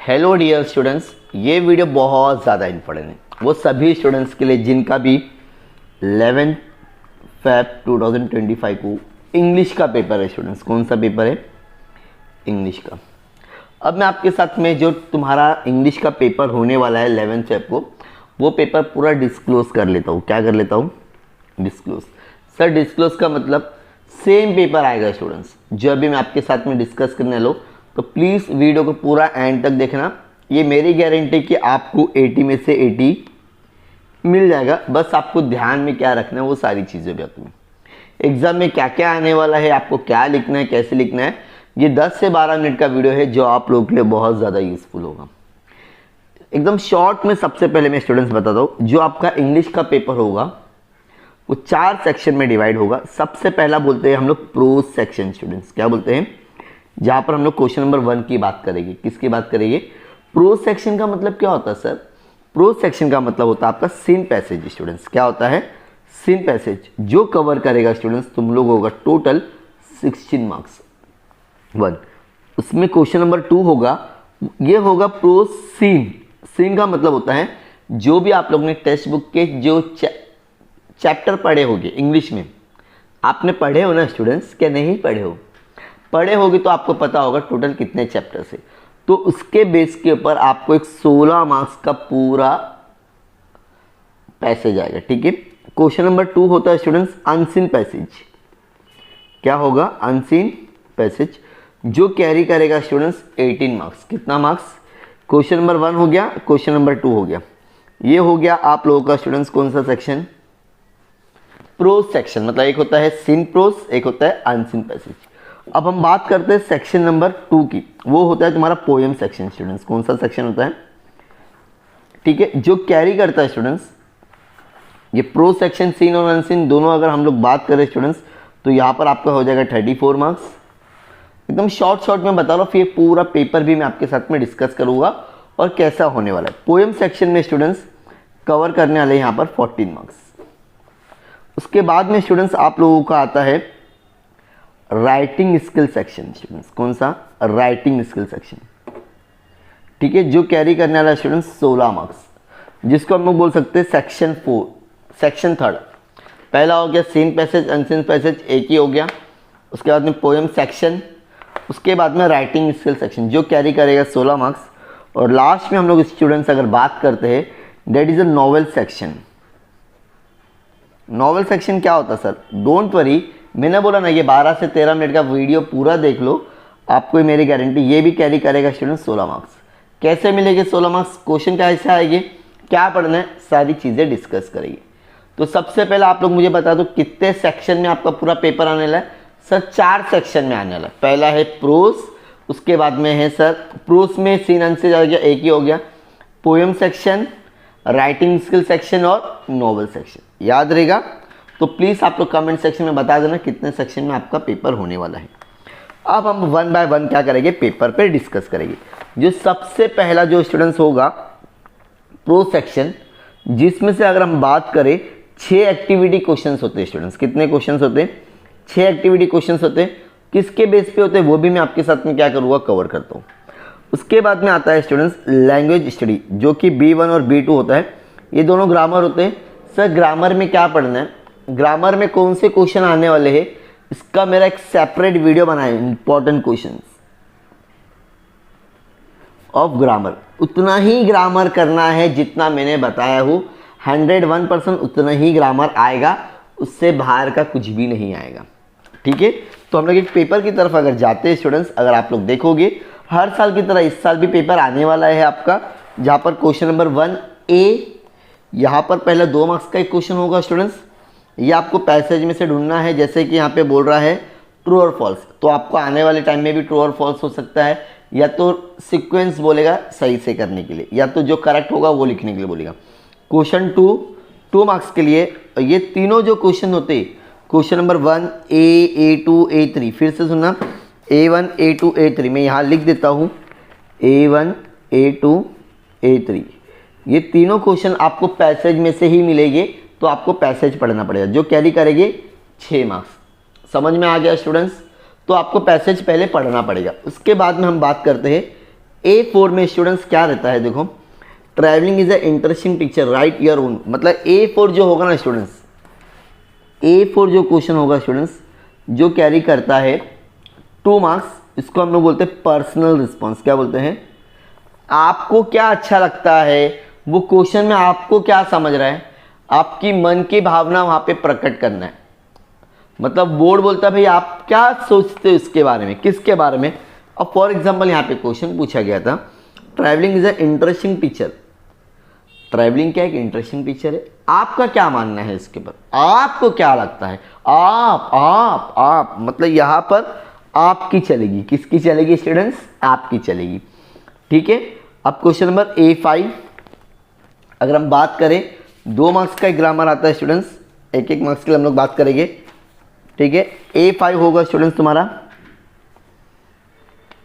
Hello dear students, ये video बहुत ज़्यादा इंपॉर्टेंट है वो सभी स्टूडेंट्स के लिए जिनका भी 11 Feb 2025 को इंग्लिश का पेपर है। स्टूडेंट्स, कौन सा पेपर है? इंग्लिश का। अब मैं आपके साथ में जो तुम्हारा इंग्लिश का पेपर होने वाला है 11 Feb को, वो पेपर पूरा डिस्क्लोज कर लेता हूँ। क्या कर लेता हूँ? डिस्क्लोज। सर डिस्क्लोज का मतलब सेम पेपर आएगा स्टूडेंट्स, जो अभी मैं आपके साथ में डिस्कस करने लो, तो प्लीज़ वीडियो को पूरा एंड तक देखना। ये मेरी गारंटी कि आपको 80 में से 80 मिल जाएगा। बस आपको ध्यान में क्या रखना है वो सारी चीज़ें भी आती हैं। एग्जाम में क्या क्या आने वाला है, आपको क्या लिखना है, कैसे लिखना है, ये 10 से 12 मिनट का वीडियो है जो आप लोगों के लिए बहुत ज़्यादा यूजफुल होगा। एकदम शॉर्ट में सबसे पहले मैं स्टूडेंट्स बताता हूँ, जो आपका इंग्लिश का पेपर होगा वो 4 सेक्शन में डिवाइड होगा। सबसे पहला बोलते हैं हम लोग प्रोज सेक्शन। स्टूडेंट्स क्या बोलते हैं? जहाँ पर हम लोग क्वेश्चन नंबर 1 की बात करेंगे। किसकी बात करेंगे? प्रोज सेक्शन का मतलब क्या होता है सर? प्रोज सेक्शन का मतलब होता है आपका सीन पैसेज। स्टूडेंट्स क्या होता है? सीन पैसेज, जो कवर करेगा स्टूडेंट्स तुम लोग होगा टोटल 16 मार्क्स 1। उसमें क्वेश्चन नंबर 2 होगा, ये होगा प्रोज सीन। सीन का मतलब होता है जो भी आप लोग ने टेक्स्ट बुक के जो चैप्टर पढ़े होंगे इंग्लिश में, आपने पढ़े हो ना स्टूडेंट्स, क्या नहीं पढ़े हो? पढ़े होगे तो आपको पता होगा टोटल कितने चैप्टर से। तो उसके बेस के ऊपर आपको एक 16 मार्क्स का पूरा पैसेज आएगा। ठीक है। क्वेश्चन नंबर 2 होता है स्टूडेंट्स अनसीन पैसेज। क्या होगा? अनसीन पैसेज, जो कैरी करेगा स्टूडेंट्स 18 मार्क्स। कितना मार्क्स? क्वेश्चन नंबर 1 हो गया, क्वेश्चन नंबर 2 हो गया। ये हो गया आप लोगों का स्टूडेंट्स कौन सा सेक्शन? Pros section. मतलब एक होता है सीन प्रोज, एक होता है अनसीन पैसेज। अब हम बात करते हैं सेक्शन नंबर 2 की, वो होता है तुम्हारा पोएम सेक्शन। स्टूडेंट्स कौन सा सेक्शन होता है? ठीक है, जो कैरी करता है स्टूडेंट्स ये प्रोज सेक्शन, सीन और अनसीन दोनों अगर हम लोग बात करें स्टूडेंट्स, तो यहाँ पर आपका हो जाएगा 34 मार्क्स। एकदम शॉर्ट में बता रहा हूँ, फिर पूरा पेपर भी मैं आपके साथ में डिस्कस करूँगा और कैसा होने वाला है। पोएम सेक्शन में स्टूडेंट्स कवर करने वाले यहाँ पर 14 मार्क्स। उसके बाद में स्टूडेंट्स आप लोगों का आता है राइटिंग स्किल सेक्शन। स्टूडेंट्स कौन सा? Writing skill section. ठीक है, जो कैरी करने वाला स्टूडेंट्स 16 मार्क्स, जिसको हम लोग बोल सकते हैं सेक्शन 4, सेक्शन 3। पहला हो गया सीन पैसेज, अनसीन पैसेज, एक ही हो गया। उसके बाद में पोएम सेक्शन, उसके बाद में राइटिंग स्किल सेक्शन, जो कैरी करेगा 16 मार्क्स। और लास्ट में हम लोग स्टूडेंट्स अगर बात करते हैं that is a novel section. Novel section क्या होता है सर? डोंट वरी, मैंने बोला ना ये 12 से 13 मिनट का वीडियो पूरा देख लो, आपको मेरी गारंटी ये भी कैरी करेगा स्टूडेंट 16 मार्क्स। कैसे मिलेंगे 16 मार्क्स? क्वेश्चन कैसे आएंगे, क्या पढ़ना है, सारी चीज़ें डिस्कस करेंगे। तो सबसे पहले आप लोग मुझे बता दो कितने सेक्शन में आपका पूरा पेपर आने वाला है? सर 4 सेक्शन में आने वाला है। पहला है प्रोज, उसके बाद में है सर प्रोज में सीन अनसीन आ गया, एक ही हो गया। Poem section, writing skill section और नॉवेल सेक्शन। याद रहेगा? तो प्लीज़ आप लोग कमेंट सेक्शन में बता देना कितने सेक्शन में आपका पेपर होने वाला है। अब हम 1 बाय 1 क्या करेंगे, पेपर पे डिस्कस करेंगे। जो सबसे पहला जो स्टूडेंट्स होगा प्रो सेक्शन, जिसमें से अगर हम बात करें 6 एक्टिविटी क्वेश्चंस होते हैं स्टूडेंट्स। कितने क्वेश्चंस होते हैं? 6 एक्टिविटी क्वेश्चंस होते हैं। किसके बेस पे होते हैं वो भी मैं आपके साथ में क्या करूँगा, कवर करता हूँ। उसके बाद में आता है स्टूडेंट्स लैंग्वेज स्टडी, जो कि B1 और B2 होता है। ये दोनों ग्रामर होते हैं। सर ग्रामर में क्या पढ़ना है, ग्रामर में कौन से क्वेश्चन आने वाले हैं, इसका मेरा एक सेपरेट वीडियो बना है, इंपॉर्टेंट क्वेश्चंस ऑफ ग्रामर। उतना ही ग्रामर करना है जितना मैंने बताया हूँ, 101% उतना ही ग्रामर आएगा, उससे बाहर का कुछ भी नहीं आएगा। ठीक है, तो हम लोग एक पेपर की तरफ अगर जाते हैं स्टूडेंट्स, अगर आप लोग देखोगे हर साल की तरह इस साल भी पेपर आने वाला है आपका, जहाँ पर क्वेश्चन नंबर 1A, यहाँ पर पहला 2 मार्क्स का एक क्वेश्चन होगा स्टूडेंट्स। ये आपको पैसेज में से ढूंढना है, जैसे कि यहाँ पे बोल रहा है ट्रू और फॉल्स, तो आपको आने वाले टाइम में भी ट्रू और फॉल्स हो सकता है, या तो सीक्वेंस बोलेगा सही से करने के लिए, या तो जो करेक्ट होगा वो लिखने के लिए बोलेगा। क्वेश्चन 2 मार्क्स के लिए ये तीनों जो क्वेश्चन होते हैं, question number 1A, A2, A3, फिर से सुनना, A1, A2, A3, मैं यहाँ लिख देता हूँ A1, A2, A3। ये तीनों क्वेश्चन आपको पैसेज में से ही मिलेंगे, तो आपको पैसेज पढ़ना पड़ेगा, जो कैरी करेंगे 6 मार्क्स। समझ में आ गया स्टूडेंट्स? तो आपको पैसेज पहले पढ़ना पड़ेगा। उसके बाद में हम बात करते हैं A4 में स्टूडेंट्स क्या रहता है, देखो travelling is a interesting picture right your own, मतलब A4 जो होगा ना स्टूडेंट्स, A4 जो क्वेश्चन होगा स्टूडेंट्स जो कैरी करता है 2 मार्क्स, इसको हम लोग बोलते हैं पर्सनल रिस्पॉन्स। क्या बोलते हैं, आपको क्या अच्छा लगता है, वो क्वेश्चन में आपको क्या समझ रहा है, आपकी मन की भावना वहां पे प्रकट करना है। मतलब बोर्ड बोलता है भाई आप क्या सोचते हो इसके बारे में, किसके बारे में। अब फॉर एग्जांपल यहाँ पे क्वेश्चन पूछा गया था, travelling is a interesting picture, travelling क्या एक इंटरेस्टिंग पिक्चर है, आपका क्या मानना है इसके ऊपर, आपको क्या लगता है, आप मतलब यहाँ पर आपकी चलेगी, किसकी चलेगी स्टूडेंट्स, आपकी चलेगी। ठीक है, अब क्वेश्चन नंबर A5 अगर हम बात करें 2 मार्क्स का एक ग्रामर आता है स्टूडेंट्स, एक मार्क्स के लिए हम लोग बात करेंगे। ठीक है, A5 होगा स्टूडेंट्स तुम्हारा,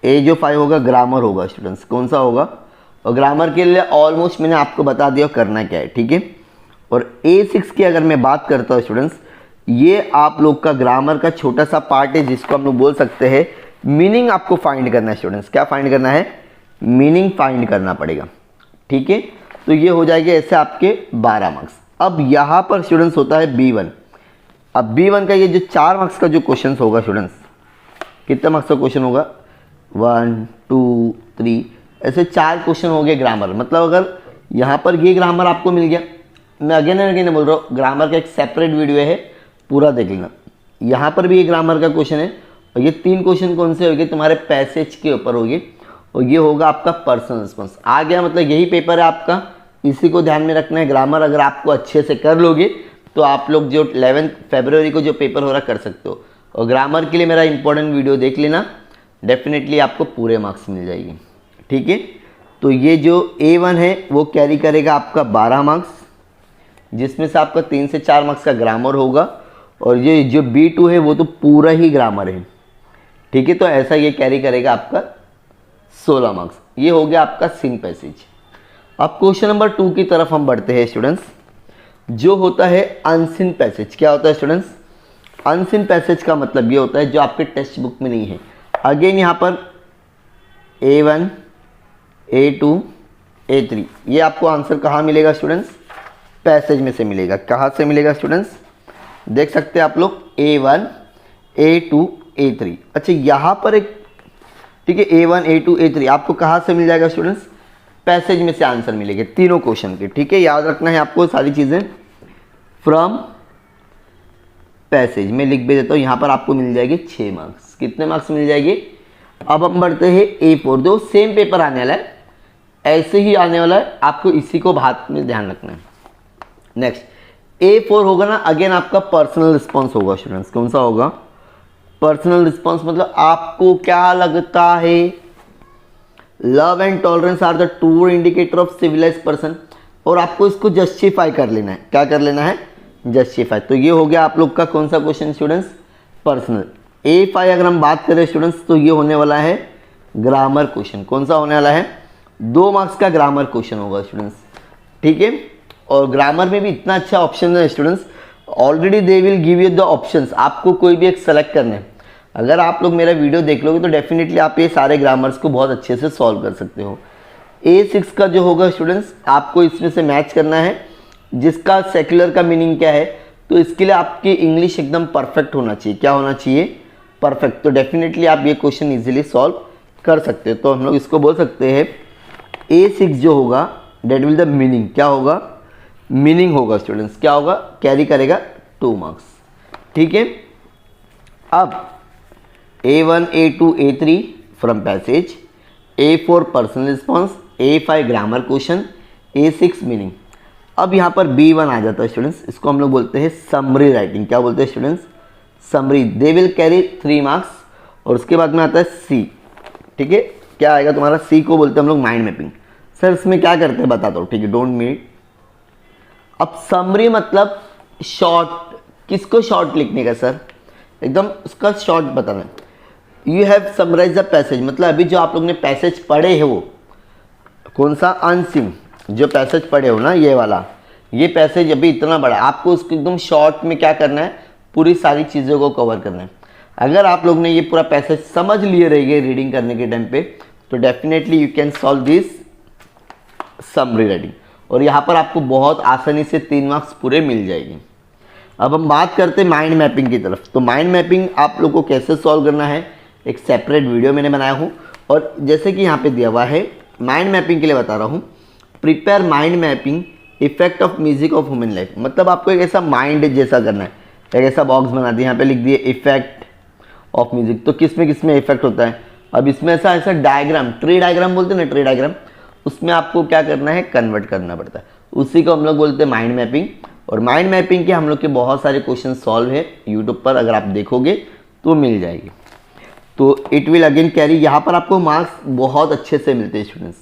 A जो 5 होगा ग्रामर होगा स्टूडेंट्स, कौन सा होगा, और ग्रामर के लिए ऑलमोस्ट मैंने आपको बता दिया करना क्या है। ठीक है, और A6 की अगर मैं बात करता हूँ स्टूडेंट्स, ये आप लोग का ग्रामर का छोटा सा पार्ट है जिसको हम लोग बोल सकते हैं मीनिंग आपको फाइंड करना है स्टूडेंट्स। क्या फाइंड करना है, मीनिंग फाइंड करना पड़ेगा। ठीक है, तो ये हो जाएगा ऐसे आपके 12 मार्क्स। अब यहाँ पर स्टूडेंट्स होता है B1। अब B1 का ये जो 4 मार्क्स का जो क्वेश्चन होगा स्टूडेंट्स, कितने मार्क्स का क्वेश्चन होगा, 1 2 3 ऐसे 4 क्वेश्चन हो गए ग्रामर। मतलब अगर यहाँ पर ये ग्रामर आपको मिल गया, मैं अगेन एंड अगेन बोल रहा हूँ, ग्रामर का एक सेपरेट वीडियो है, पूरा देख लेना। यहाँ पर भी ये ग्रामर का क्वेश्चन है, और ये 3 क्वेश्चन कौन से हो गए, तुम्हारे पैसेज के ऊपर होगी, और ये होगा आपका पर्सनल रिस्पॉन्स। आ गया, मतलब यही पेपर है आपका, इसी को ध्यान में रखना है। ग्रामर अगर आपको अच्छे से कर लोगे तो आप लोग जो 11 फरवरी को जो पेपर हो रहा कर सकते हो। और ग्रामर के लिए मेरा इंपॉर्टेंट वीडियो देख लेना, डेफिनेटली आपको पूरे मार्क्स मिल जाएगी। ठीक है, तो ये जो A1 है वो कैरी करेगा आपका 12 मार्क्स, जिसमें से आपका 3 से 4 मार्क्स का ग्रामर होगा, और ये जो B2 है वो तो पूरा ही ग्रामर है। ठीक है, तो ऐसा ये कैरी करेगा आपका 16 मार्क्स। ये हो गया आपका सीन पैसेज। अब क्वेश्चन नंबर 2 की तरफ हम बढ़ते हैं स्टूडेंट्स, जो होता है अनसीन पैसेज। क्या होता है स्टूडेंट्स, अनसीन पैसेज का मतलब ये होता है जो आपके टेक्स्ट बुक में नहीं है। अगेन यहाँ पर A1 A2 A3, ये आपको आंसर कहाँ मिलेगा स्टूडेंट्स, पैसेज में से मिलेगा। कहाँ से मिलेगा स्टूडेंट्स, देख सकते हैं आप लोग, A1 A2 A3। अच्छा, यहाँ पर एक, ठीक है, A1 A2 A3 आपको कहाँ से मिल जाएगा स्टूडेंट्स, पैसेज में से आंसर मिलेंगे तीनों क्वेश्चन के। ठीक है, याद रखना है आपको सारी चीज़ें, फ्रॉम पैसेज में लिख भी देता हूँ। यहाँ पर आपको मिल जाएगी 6 मार्क्स। कितने मार्क्स मिल जाएंगे। अब हम बढ़ते हैं A4, दो सेम पेपर आने वाला है, ऐसे ही आने वाला है, आपको इसी को बात में ध्यान रखना है। नेक्स्ट A4 होगा ना, अगेन आपका पर्सनल रिस्पॉन्स होगा स्टूडेंट्स। कौन सा होगा, पर्सनल रिस्पॉन्स, मतलब आपको क्या लगता है। Love and tolerance are the two indicator of civilize person, और आपको इसको जस्टिफाई कर लेना है। क्या कर लेना है, जस्टिफाई। तो ये हो गया आप लोग का कौन सा क्वेश्चन स्टूडेंट्स, पर्सनल। A5 अगर हम बात करें स्टूडेंट्स, तो ये होने वाला है ग्रामर क्वेश्चन। कौन सा होने वाला है, 2 मार्क्स का ग्रामर क्वेश्चन होगा स्टूडेंट्स। ठीक है, और ग्रामर में भी इतना अच्छा ऑप्शन है students, already they will give you the options, आपको कोई भी एक सेलेक्ट करना है। अगर आप लोग मेरा वीडियो देख लोगे तो डेफिनेटली आप ये सारे ग्रामर्स को बहुत अच्छे से सॉल्व कर सकते हो। A6 का जो होगा स्टूडेंट्स, आपको इसमें से मैच करना है, जिसका सेक्युलर का मीनिंग क्या है, तो इसके लिए आपकी इंग्लिश एकदम परफेक्ट होना चाहिए। क्या होना चाहिए, परफेक्ट। तो डेफिनेटली आप ये क्वेश्चन इजीली सॉल्व कर सकते हो। तो हम लोग इसको बोल सकते हैं A6 जो होगा डेट विल द मीनिंग, क्या होगा, मीनिंग होगा स्टूडेंट्स। क्या होगा, कैरी करेगा 2 मार्क्स। ठीक है, अब A1 A2 A3 from passage, A4 personal response, A5 grammar question, A6 meaning. अब यहाँ पर B1 आ जाता है स्टूडेंट्स, इसको हम लोग बोलते हैं समरी राइटिंग। क्या बोलते हैं students, summary. They will carry 3 marks, और उसके बाद में आता है C। ठीक है, क्या आएगा तुम्हारा, C को बोलते हैं हम लोग माइंड मैपिंग। सर इसमें क्या करते हैं बताता हूँ, ठीक है, डोंट मीट। अब समरी मतलब शॉर्ट, किसको शॉर्ट लिखने का सर, एकदम उसका शॉर्ट बताना है। You have summarize the passage, मतलब अभी जो आप लोग ने पैसेज पढ़े है वो कौन सा, अनसीन जो पैसेज पढ़े हो ना, ये वाला, ये पैसेज अभी इतना बड़ा, आपको उसको एकदम शॉर्ट में क्या करना है, पूरी सारी चीज़ों को कवर करना है। अगर आप लोग ने ये पूरा पैसेज समझ लिए रहेंगे रीडिंग करने के टाइम पे, तो definitely you can solve this summary writing, और यहाँ पर आपको बहुत आसानी से 3 मार्क्स पूरे मिल जाएंगे। अब हम बात करते हैं माइंड मैपिंग की तरफ। तो माइंड मैपिंग आप लोग को कैसे सॉल्व करना है एक सेपरेट वीडियो मैंने बनाया हूँ, और जैसे कि यहाँ पे दिया हुआ है माइंड मैपिंग के लिए बता रहा हूँ, prepare mind mapping effect of music of human life. मतलब आपको एक ऐसा माइंड जैसा करना है, एक ऐसा बॉक्स बना दिया, यहाँ पे लिख दिए इफेक्ट ऑफ म्यूजिक। तो किस में इफेक्ट होता है, अब इसमें ऐसा डायग्राम, ट्री डायग्राम बोलते हैं ना, ट्री डायग्राम, उसमें आपको क्या करना है, कन्वर्ट करना पड़ता है, उसी को हम लोग बोलते हैं माइंड मैपिंग। और माइंड मैपिंग के हम लोग के बहुत सारे क्वेश्चन सॉल्व है यूट्यूब पर, अगर आप देखोगे तो मिल जाएगी। तो इट विल अगेन कैरी, यहाँ पर आपको मार्क्स बहुत अच्छे से मिलते हैं स्टूडेंट्स,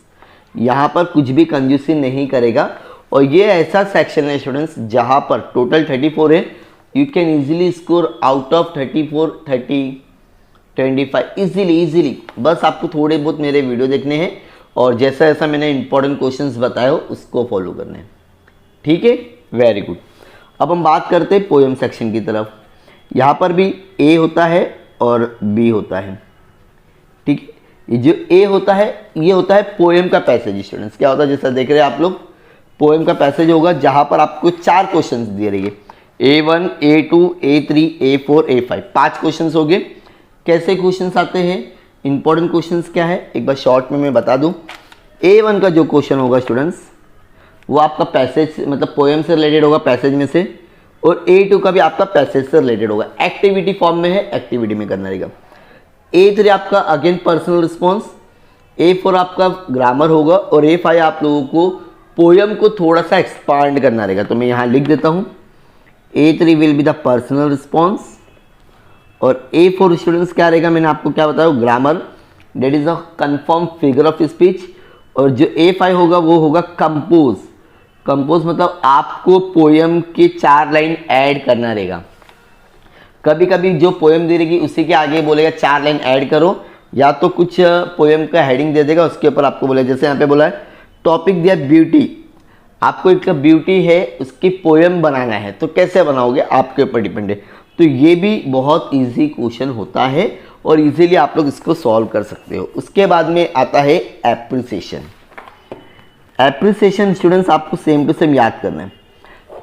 यहाँ पर कुछ भी कंजूसी नहीं करेगा। और ये ऐसा सेक्शन है स्टूडेंट्स जहाँ पर टोटल 34 है, you can easily score out of 34 30 25 easily. बस आपको थोड़े बहुत मेरे वीडियो देखने हैं और जैसा जैसा मैंने इंपॉर्टेंट क्वेश्चंस बताए हो उसको फॉलो करना है, ठीक है, वेरी गुड। अब हम बात करते हैं पोएम सेक्शन की तरफ। यहाँ पर भी ए होता है और बी होता है, ठीक है। ये जो ए होता है ये होता है पोएम का पैसेज स्टूडेंट्स। क्या होता है, जैसा देख रहे हैं आप लोग, पोएम का पैसेज होगा जहाँ पर आपको 4 क्वेश्चंस दिए रहेंगे, A1 A2 A3 A4 A5, 5 questions हो गए। कैसे क्वेश्चंस आते हैं, इंपॉर्टेंट क्वेश्चंस क्या है एक बार शॉर्ट में मैं बता दूं। A1 का जो क्वेश्चन होगा स्टूडेंट्स वो आपका पैसेज मतलब पोएम से रिलेटेड होगा, पैसेज में से, और A2 का भी आपका पैसेज से रिलेटेड होगा, एक्टिविटी फॉर्म में है, एक्टिविटी में करना रहेगा। A3 आपका अगेन पर्सनल रिस्पॉन्स, A4 आपका ग्रामर होगा, और A5 आप लोगों को पोएम को थोड़ा सा एक्सपांड करना रहेगा। तो मैं यहाँ लिख देता हूँ A3 will be the personal response, और A4 स्टूडेंट्स क्या रहेगा, मैंने आपको क्या बताया, grammar, that is a confirm figure of speech. और जो A5 होगा वो होगा कंपोज। कंपोज मतलब आपको पोएम के 4 लाइन ऐड करना रहेगा। कभी कभी जो पोएम दे रहेगी उसी के आगे बोलेगा 4 लाइन ऐड करो, या तो कुछ पोएम का हेडिंग दे देगा उसके ऊपर आपको बोलेगा, जैसे यहाँ पे बोला है टॉपिक दिया ब्यूटी, आपको एक ब्यूटी है उसकी पोएम बनाना है, तो कैसे बनाओगे आपके ऊपर डिपेंड है। तो ये भी बहुत इजी क्वेश्चन होता है और इजीली आप लोग इसको सॉल्व कर सकते हो। उसके बाद में आता है एप्रिसिएशन। एप्रिसिएशन स्टूडेंट्स आपको सेम टू सेम याद करना है।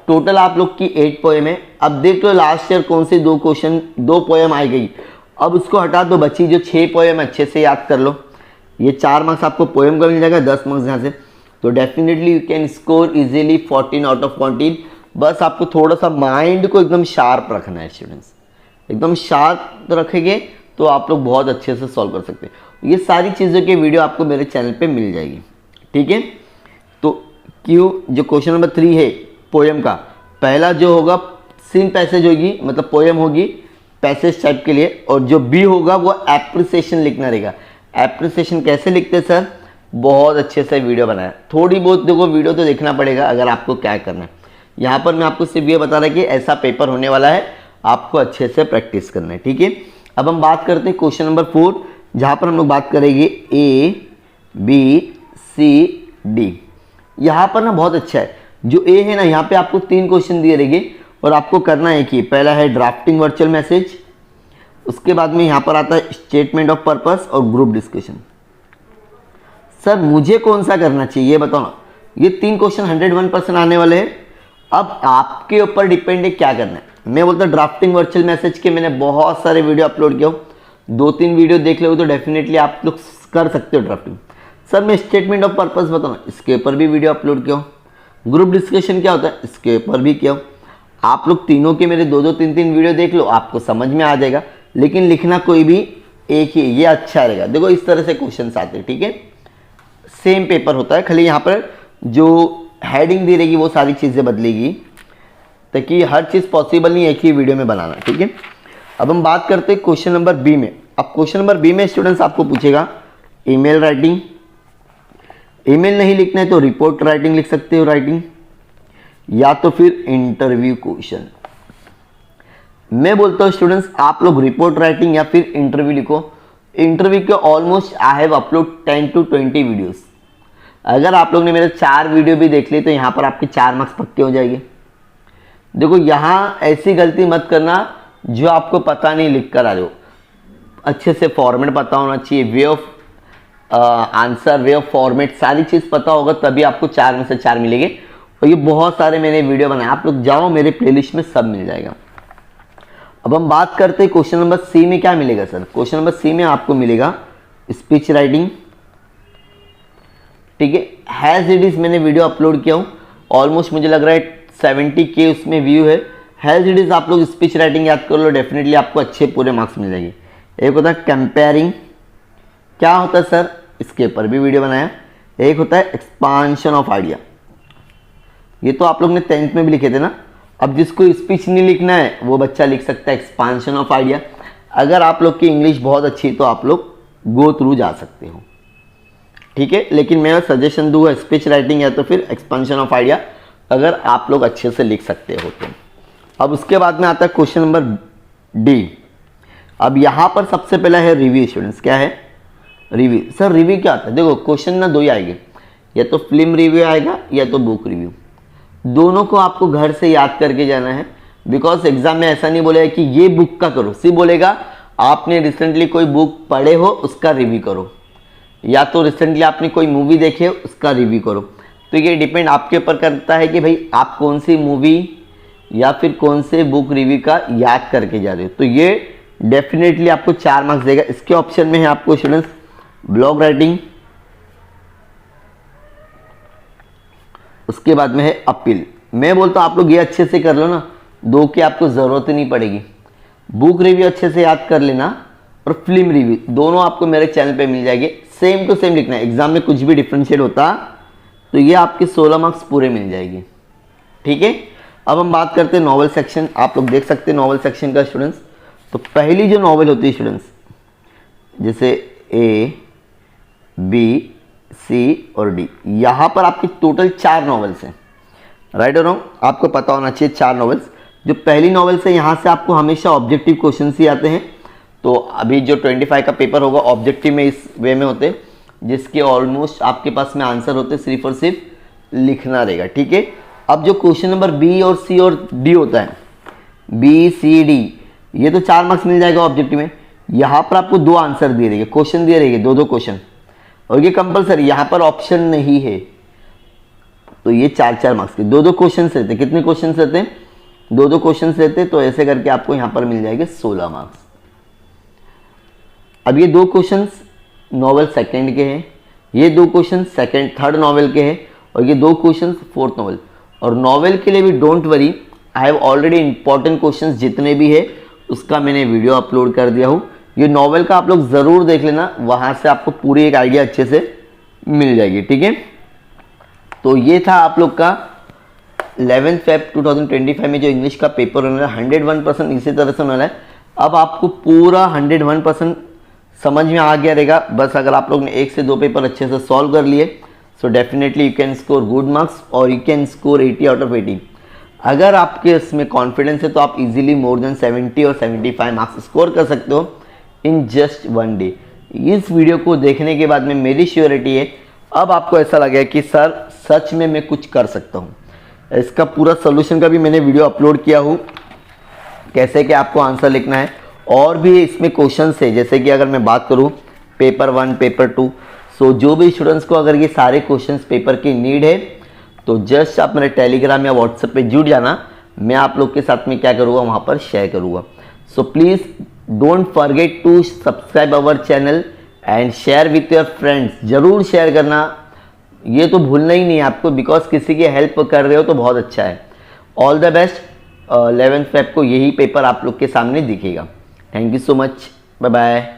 टोटल आप लोग की 8 पोएम है। अब देख लो लास्ट ईयर कौन से 2 पोएम आई गई, अब उसको हटा दो, बची जो 6 पोएम अच्छे से याद कर लो। ये 4 मार्क्स आपको पोएम का मिल जाएगा, 10 मार्क्स यहाँ से। तो definitely you can score easily 14 out of 14। बस आपको थोड़ा सा माइंड को एकदम शार्प रखना है स्टूडेंट्स, एकदम शार्प रखेंगे तो आप लोग बहुत अच्छे से सॉल्व कर सकते हैं। ये सारी चीज़ों के वीडियो आपको मेरे चैनल पे मिल जाएगी, ठीक है। तो क्यों जो क्वेश्चन नंबर 3 है पोएम का, पहला जो होगा सीन पैसेज होगी, मतलब पोएम होगी पैसेज टाइप के लिए, और जो बी होगा वो एप्रिसिएशन लिखना रहेगा। एप्रिसिएशन कैसे लिखते हैं सर, बहुत अच्छे से वीडियो बनाया, थोड़ी बहुत देखो वीडियो तो देखना पड़ेगा अगर आपको क्या करना है। यहाँ पर मैं आपको सिर्फ ये बता रहा कि ऐसा पेपर होने वाला है, आपको अच्छे से प्रैक्टिस करना है, ठीक है। अब हम बात करते हैं क्वेश्चन नंबर 4, जहाँ पर हम लोग बात करेंगे A B C D। यहाँ पर ना बहुत अच्छा है, जो A है ना यहाँ पे आपको 3 क्वेश्चन दिए रहेंगे और आपको करना है कि पहला है ड्राफ्टिंग वर्चुअल मैसेज, उसके बाद में यहाँ पर आता है स्टेटमेंट ऑफ पर्पस और ग्रुप डिस्कशन। सर मुझे कौन सा करना चाहिए ये बताओ ना, ये 3 क्वेश्चन 101% आने वाले हैं। अब आपके ऊपर डिपेंड है क्या करना है। मैं बोलता ड्राफ्टिंग वर्चुअल मैसेज के मैंने बहुत सारे वीडियो अपलोड किया, 2-3 वीडियो देख लो तो डेफिनेटली आप लोग कर सकते हो ड्राफ्टिंग। सर मैं स्टेटमेंट ऑफ पर्पस बताओ ना, इसके ऊपर भी वीडियो अपलोड किया। ग्रुप डिस्कशन क्या होता है, इसके ऊपर भी किया। आप लोग तीनों के मेरे 2-2 3-3 वीडियो देख लो, आपको समझ में आ जाएगा। लेकिन लिखना कोई भी एक ही, ये अच्छा रहेगा। देखो इस तरह से क्वेश्चन आते हैं, ठीक है, सेम पेपर होता है, खाली यहाँ पर जो हेडिंग दी रहेगी वो सारी चीज़ें बदलेगी, ताकि हर चीज़ पॉसिबल नहीं एक ही वीडियो में बनाना, ठीक है। अब हम बात करते हैं क्वेश्चन नंबर बी में। अब क्वेश्चन नंबर बी में स्टूडेंट्स आपको पूछेगा ईमेल राइटिंग। ईमेल नहीं लिखना है तो रिपोर्ट राइटिंग लिख सकते हो, राइटिंग, या तो फिर इंटरव्यू क्वेश्चन। मैं बोलता हूँ स्टूडेंट्स आप लोग रिपोर्ट राइटिंग या फिर इंटरव्यू लिखो। इंटरव्यू के almost I have upload 10 to 20 videos. अगर आप लोग ने मेरे 4 वीडियो भी देख लिए तो यहाँ पर आपके 4 मार्क्स पक्के हो जाएंगे। देखो यहाँ ऐसी गलती मत करना जो आपको पता नहीं लिख कर आ रहे हो। अच्छे से फॉर्मेट पता होना चाहिए, way of answer way of format सारी चीज़ पता होगा तभी आपको 4 में से 4 मिलेंगे। और ये बहुत सारे मैंने वीडियो बनाए, आप लोग जाओ मेरे प्लेलिस्ट में सब मिल जाएगा। अब हम बात करते हैं क्वेश्चन नंबर सी में क्या मिलेगा सर। क्वेश्चन नंबर सी में आपको मिलेगा स्पीच राइटिंग, ठीक है। हैज इट इज मैंने वीडियो अपलोड किया हूँ, ऑलमोस्ट मुझे लग रहा है 70K उसमें व्यू है। हैज इट इज आप लोग स्पीच राइटिंग याद कर लो, डेफिनेटली आपको अच्छे पूरे मार्क्स मिल जाएंगे। एक होता है कंपेयरिंग, क्या होता है सर, इसके ऊपर भी वीडियो बनाया। एक होता है एक्सपांशन ऑफ आइडिया, ये तो आप लोग ने 10th में भी लिखे थे ना। अब जिसको स्पीच नहीं लिखना है वो बच्चा लिख सकता है एक्सपांशन ऑफ आइडिया। अगर आप लोग की इंग्लिश बहुत अच्छी तो आप लोग गो थ्रू जा सकते हो, ठीक है। लेकिन मैं सजेशन दूंगा स्पीच राइटिंग या तो फिर एक्सपांशन ऑफ आइडिया, अगर आप लोग अच्छे से लिख सकते हो तो। अब उसके बाद में आता है क्वेश्चन नंबर डी। अब यहाँ पर सबसे पहला है रिव्यू स्टूडेंट्स, क्या है रिव्यू। सर रिव्यू क्या होता है, देखो क्वेश्चन ना दो ही आएंगे, या तो फिल्म रिव्यू आएगा या तो बुक रिव्यू। दोनों को आपको घर से याद करके जाना है, बिकॉज एग्जाम में ऐसा नहीं बोलेगा कि ये बुक का करो, सिर्फ बोलेगा आपने रिसेंटली कोई बुक पढ़े हो उसका रिव्यू करो, या तो रिसेंटली आपने कोई मूवी देखे हो उसका रिव्यू करो। तो ये डिपेंड आपके ऊपर करता है कि भाई आप कौन सी मूवी या फिर कौन से बुक रिव्यू का याद करके जा रहे हो। तो ये डेफिनेटली आपको 4 मार्क्स देगा। इसके ऑप्शन में है आपको स्टूडेंट्स ब्लॉग राइटिंग, उसके बाद में है अपील। मैं बोलता हूं आप लोग ये अच्छे से कर लो ना, 2 की आपको जरूरत ही नहीं पड़ेगी। बुक रिव्यू अच्छे से याद कर लेना और फिल्म रिव्यू दोनों आपको मेरे चैनल पे मिल जाएंगे। सेम टू सेम लिखना है, एग्जाम में कुछ भी डिफरेंशिएट होता तो ये आपके 16 मार्क्स पूरे मिल जाएंगे, ठीक है। अब हम बात करते हैं नॉवेल सेक्शन। आप लोग देख सकते हैं नॉवेल सेक्शन का स्टूडेंट्स। तो पहली जो नॉवेल होती है स्टूडेंट्स, जैसे ए बी सी और डी, यहाँ पर आपकी टोटल 4 नॉवेल्स हैं, राइट और रॉन्ग आपको पता होना चाहिए 4 नॉवेल्स। जो पहली नॉवेल से यहाँ से आपको हमेशा ऑब्जेक्टिव क्वेश्चन ही आते हैं। तो अभी जो 25 का पेपर होगा ऑब्जेक्टिव में इस वे में होते हैं, जिसके ऑलमोस्ट आपके पास में आंसर होते सिर्फ और सिर्फ लिखना रहेगा, ठीक है। अब जो क्वेश्चन नंबर बी और सी और डी होता है, बी सी डी, ये तो 4 मार्क्स मिल जाएगा ऑब्जेक्टिव में। यहाँ पर आपको 2 आंसर दिए रहेंगे, क्वेश्चन दिए रहेंगे 2-2 क्वेश्चन, और ये कंपलसरी, यहाँ पर ऑप्शन नहीं है। तो ये 4-4 मार्क्स के 2-2 क्वेश्चन रहते। कितने क्वेश्चन रहते हैं, 2-2 क्वेश्चन रहते। तो ऐसे करके आपको यहाँ पर मिल जाएंगे 16 मार्क्स। अब ये 2 क्वेश्चन नॉवेल सेकंड के हैं, ये 2 क्वेश्चन थर्ड नॉवेल के हैं, और ये 2 क्वेश्चन फोर्थ नॉवेल। और नॉवेल के लिए भी don't worry, I have already important questions जितने भी है उसका मैंने वीडियो अपलोड कर दिया हूँ। ये नॉवेल का आप लोग ज़रूर देख लेना, वहाँ से आपको पूरी एक आइडिया अच्छे से मिल जाएगी, ठीक है। तो ये था आप लोग का 11 Feb 2025 में जो इंग्लिश का पेपर होने वाला है, 101% इसी तरह से होने वाला है। अब आपको पूरा 101% समझ में आ गया रहेगा। बस अगर आप लोग ने 1 से 2 पेपर अच्छे से सॉल्व कर लिए, so definitely you can score good marks और you can score 80 out of 80। अगर आपके इसमें कॉन्फिडेंस है तो आप इजीली मोर देन 70 और 75 मार्क्स स्कोर कर सकते हो इन जस्ट 1 डे। इस वीडियो को देखने के बाद में मेरी श्योरिटी है अब आपको ऐसा लगे कि सर सच में मैं कुछ कर सकता हूँ। इसका पूरा सोल्यूशन का भी मैंने वीडियो अपलोड किया हूँ, कैसे कि आपको आंसर लिखना है। और भी इसमें क्वेश्चंस है, जैसे कि अगर मैं बात करूँ पेपर 1 पेपर 2, सो जो भी स्टूडेंट्स को अगर ये सारे क्वेश्चंस पेपर की नीड है तो जस्ट आप मेरे टेलीग्राम या व्हाट्सएप पे जुड़ जाना, मैं आप लोग के साथ में क्या करूँगा वहाँ पर शेयर करूँगा। So please don't forget to subscribe our channel and share with your friends. ज़रूर शेयर करना, ये तो भूलना ही नहीं है आपको, बिकॉज किसी की हेल्प कर रहे हो तो बहुत अच्छा है। All the best. 11 Feb को यही पेपर आप लोग के सामने दिखेगा। Thank you so much, bye bye.